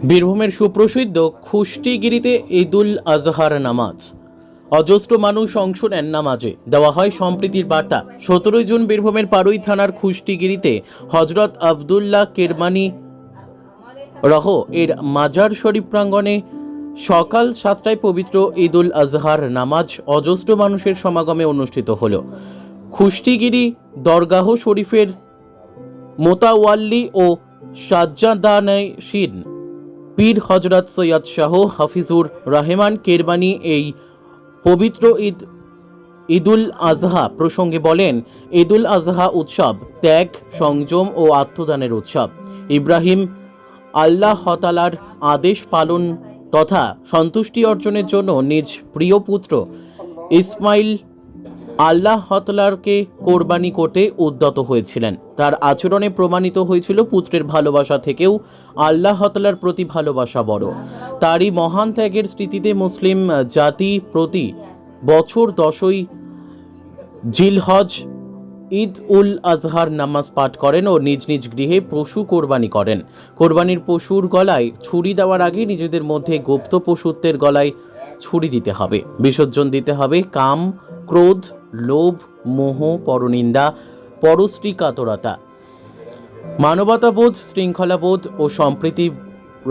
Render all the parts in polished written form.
বীরভূমের সুপ্রসিদ্ধ খুষ্টিগিরিতে ঈদুল আজহার নামাজ। অজস্র মানুষ অংশ নেন নামাজে। দেওয়া হয় সম্প্রীতির বার্তা। 17 জুন বীরভূমের পাড়ুই থানার খুষ্টিগিরিতে হজরত আবদুল্লাহ কেরমানি রহ এর মাজার শরীফ প্রাঙ্গণে সকাল 7টায় পবিত্র ঈদুল আজহার নামাজ অজস্র মানুষের সমাগমে অনুষ্ঠিত হল। খুষ্টিগিরি দরগাহ শরীফের মোতাওয়াল্লি ও সাজ্জাদানশীন পীর হজরত সৈয়দ শাহ হাফিজুর রহমান কেরবানি এই পবিত্র ঈদুল আজহা প্রসঙ্গে বলেন, ঈদুল আজহা উৎসব ত্যাগ, সংযম ও আত্মদানের উৎসব। ইব্রাহিম আল্লাহ তাআলার আদেশ পালন তথা সন্তুষ্টি অর্জনের জন্য নিজ প্রিয় পুত্র ইসমাইল আল্লাহ তাআলাকে কোরবানি করতে উদ্যত হয়েছিলেন। তার আচরণে প্রমাণিত হয়েছিল পুত্রের ভালোবাসা থেকেও আল্লাহ তাআলার প্রতি ভালোবাসা বড়। তারই মহান ত্যাগের স্মৃতিতে মুসলিম জাতি প্রতি বছর 10ই জিলহজ ঈদ উল আজহার নামাজ পাঠ করেন ও নিজ নিজ গৃহে পশু কোরবানি করেন। কোরবানির পশুর গলায় ছুরি দেওয়ার আগে নিজেদের মধ্যে গুপ্ত পশুত্বের গলায় ছুরি দিতে হবে। বিসর্জন দিতে হবে কাম, ক্রোধ, লোভ, মোহ, পরনিন্দা, পরশ্রী কাতরতা। মানবতাবোধ, শৃঙ্খলাবোধ ও সম্প্রীতি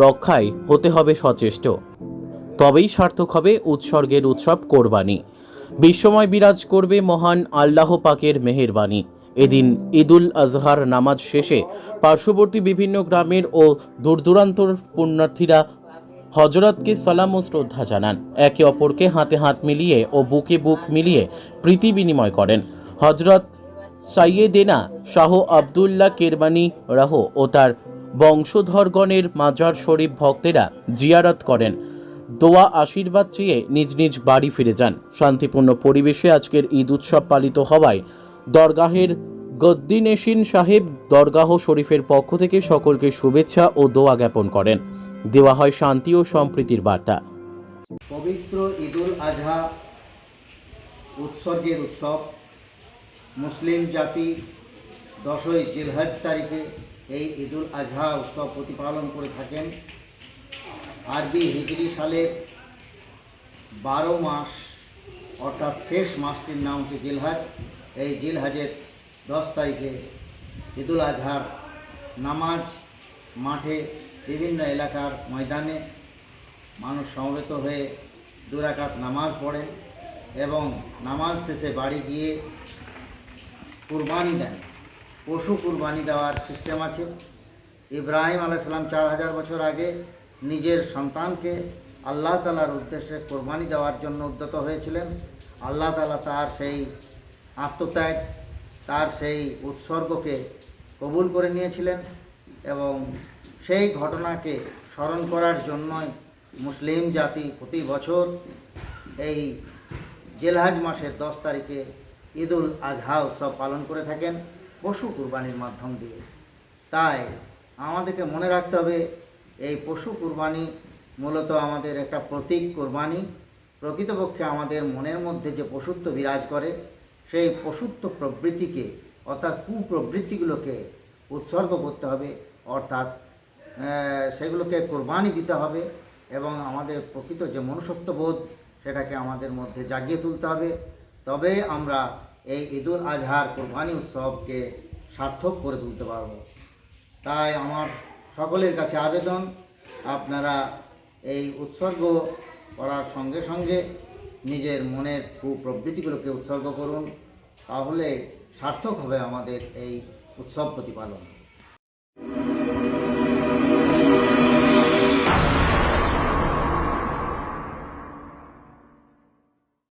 রক্ষায় হতে হবে সচেষ্ট। তবেই সার্থক হবে উৎসর্গের উৎসব কোরবানি। বিশ্বময় বিরাজ করবে মহান আল্লাহ পাকের মেহেরবানি। এদিন ঈদুল আজহার নামাজ শেষে পার্শ্ববর্তী বিভিন্ন গ্রামের ও দূরদূরান্তর পুণ্যার্থীরা হজরতকে সালাম ও শ্রদ্ধা জানান। একে অপরকে হাতে হাত মিলিয়ে ও বুকে বুক মিলিয়ে প্রীতি বিনিময় করেন। হজরত সাইয়েদেনা শাহ আবদুল্লাহ কেরবানি রাহ ও তার বংশধরগণের মাজার শরীফ ভক্তেরা জিয়ারত করেন। দোয়া আশীর্বাদ চেয়ে নিজ নিজ বাড়ি ফিরে যান। শান্তিপূর্ণ পরিবেশে আজকের ঈদ উৎসব পালিত হওয়ায় দরগাহের গদ্দিনেশিন সাহেব দরগাহ শরীফের পক্ষ থেকে সকলকে শুভেচ্ছা ও দোয়া জ্ঞাপন করেন। দেওয়া হয় শান্তি ও সম্প্রীতির বার্তা। পবিত্র ঈদুল আজহা উৎসর্গের উৎসব। মুসলিম জাতি 10ই জিলহজ তারিখে এই ঈদুল আজহা উৎসব প্রতিপালন করে থাকেন। আরবি হিজরি সালের 12 মাস অর্থাৎ শেষ মাসটির নাম হচ্ছে জিলহজ। এই জিলহজের 10 তারিখে ঈদুল আজহার নামাজ মাঠে বিভিন্ন এলাকার ময়দানে মানুষ সমবেত হয়ে 2 রাকাত নামাজ পড়েন এবং নামাজ শেষে বাড়ি গিয়ে কুরবানি দেন। পশু কুরবানি দেওয়ার সিস্টেম আছে। ইব্রাহিম আলাইহিস সালাম 4000 বছর আগে নিজের সন্তানকে আল্লাহ তাআলার উদ্দেশ্যে কোরবানি দেওয়ার জন্য উদ্যত হয়েছিলেন। আল্লাহ তাআলা তার সেই আত্মত্যাগ, তার সেই উৎসর্গকে কবুল করে নিয়েছিলেন এবং সেই ঘটনাকে স্মরণ করার জন্যই মুসলিম জাতি প্রতি বছর এই জিলহজ মাসের 10 তারিখে ঈদুল আজহা উৎসব পালন করে থাকেন পশু কুরবানির মাধ্যম দিয়ে। তাই আমাদেরকে মনে রাখতে হবে এই পশু কুরবানি মূলত আমাদের একটা প্রতীক কুরবানি। প্রকৃতপক্ষে আমাদের মনের মধ্যে যে পশুত্ব বিরাজ করে সেই পশুত্ব প্রবৃত্তিকে অর্থাৎ কুপ্রবৃত্তিগুলোকে উৎসর্গ করতে হবে, অর্থাৎ সেগুলোকে কোরবানি দিতে হবে এবং আমাদের প্রকৃত যে মনুষ্যত্ববোধ সেটাকে আমাদের মধ্যে জাগিয়ে তুলতে হবে। তবে আমরা এই ঈদুল আজহার কোরবানি উৎসবকে সার্থক করে তুলতে পারব। তাই আমার সকলের কাছে আবেদন, আপনারা এই উৎসর্গ করার সঙ্গে সঙ্গে নিজের মনের কুপ্রবৃত্তিগুলোকে উৎসর্গ করুন, তাহলে সার্থক হবে আমাদের এই উৎসব প্রতিপালন।